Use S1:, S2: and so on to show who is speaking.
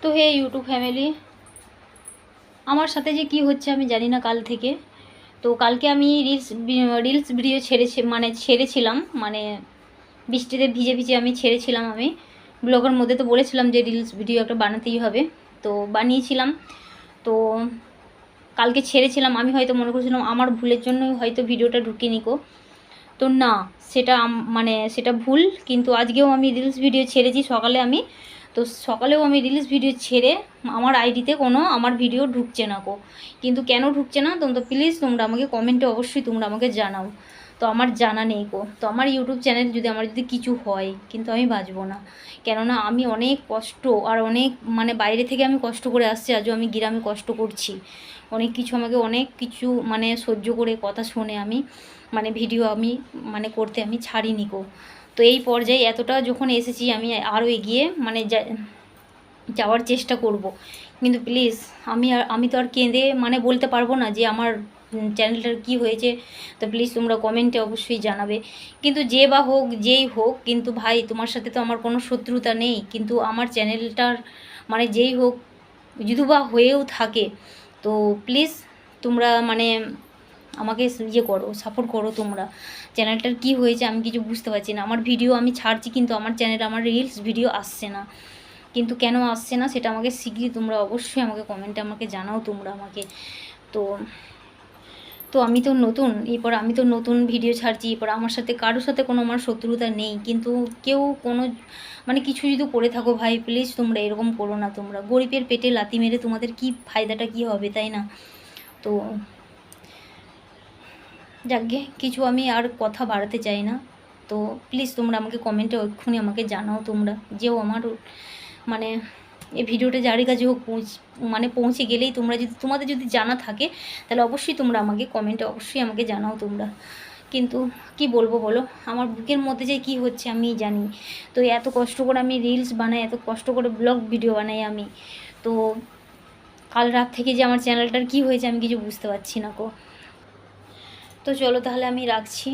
S1: তো হে YouTube family, আমার সাথে যে কি হচ্ছে আমি জানি না কাল থেকে। তো কালকে আমি রিলস ভিডিও ছেড়েছিলাম, মানে বৃষ্টিতে ভিজে ভিজে আমি ছেড়েছিলাম। আমি ব্লগের মধ্যে তো বলেছিলাম যে রিলস ভিডিও একটা বানাতেই হবে, তো বানিয়েছিলাম। তো কালকে ছেড়েছিলাম, আমি হয়তো মনে করছিলাম আমার ভুলের জন্য হয়তো ভিডিওটা ঢুকিয়ে নিকো, তো না, সেটা মানে সেটা ভুল। কিন্তু আজকেও আমি রিলস ভিডিও ছেড়েছি সকালে আমি, তো সকালেও আমি রিলস ভিডিও ছেড়ে আমার আইডিতে কোনো আমার ভিডিও ঢুকছে না গো। কিন্তু কেন ঢুকছে না তোমরা প্লিজ তোমরা আমাকে কমেন্টে অবশ্যই তোমরা আমাকে জানাও। তো আমার জানা নেই গো। তো আমার ইউটিউব চ্যানেল যদি আমার যদি কিছু হয় কিন্তু আমি বাঁচবো না, কেননা আমি অনেক কষ্ট আর অনেক মানে বাইরে থেকে আমি কষ্ট করে আসছি, আজও আমি গ্রামে কষ্ট করছি অনেক কিছু, আমাকে অনেক কিছু মানে সহ্য করে কথা শুনে আমি মানে ভিডিও আমি মানে করতে আমি ছাড়িনি গো। তো এই পর্যায়ে এতটা যখন এসেছি আমি আরও এগিয়ে মানে যাওয়ার চেষ্টা করব। কিন্তু প্লিজ আমি তো আর কেঁদে মানে বলতে পারবো না যে আমার চ্যানেলটার কি হয়েছে। তো প্লিজ তোমরা কমেন্টে অবশ্যই জানাবে। কিন্তু যে বা হোক যেই হোক, কিন্তু ভাই তোমার সাথে তো আমার কোনো শত্রুতা নেই, কিন্তু আমার চ্যানেলটার মানে যেই হোক যদি বা হয়েও থাকে, তো প্লিজ তোমরা মানে আমাকে ইয়ে করো, সাপোর্ট করো। তোমরা চ্যানেলটার কি হয়েছে আমি কিছু বুঝতে পারছি না। আমার ভিডিও আমি ছাড়ছি কিন্তু আমার চ্যানেলে আমার রিলস ভিডিও আসছে না, কিন্তু কেন আসছে না সেটা আমাকে শিগগিরই তোমরা অবশ্যই আমাকে কমেন্টে আমাকে জানাও তোমরা আমাকে। তো তো আমি তো নতুন, এরপর আমি তো নতুন ভিডিও ছাড়ছি, এরপর আমার সাথে কারোর সাথে কোনো আমার শত্রুতা নেই, কিন্তু কেউ কোনো মানে কিছু যদি করে থাকো ভাই প্লিজ তোমরা এরকম করো না। তোমরা গরিবের পেটে লাথি মেরে তোমাদের কি ফায়দাটা কি হবে, তাই না? তো যাকগে, কিছু আমি আর কথা বাড়াতে চাই না। তো প্লিজ তোমরা আমাকে কমেন্টে এক্ষুনি আমাকে জানাও তোমরা, যেও আমার মানে এই ভিডিওটা যার কাছে হোক মানে পৌঁছে গেলেই তোমরা যদি তোমাদের যদি জানা থাকে তাহলে অবশ্যই তোমরা আমাকে কমেন্টে অবশ্যই আমাকে জানাও তোমরা। কিন্তু কি বলবো বলো, আমার বুকের মধ্যে যে কি হচ্ছে আমি জানি। তো এত কষ্ট করে আমি রিলস বানাই, এত কষ্ট করে ব্লগ ভিডিও বানাই আমি, তো কাল রাত থেকে যে আমার চ্যানেলটার কি হয়েছে আমি কিছু বুঝতে পারছি না গো। তো চলো তাহলে আমি রাখছি।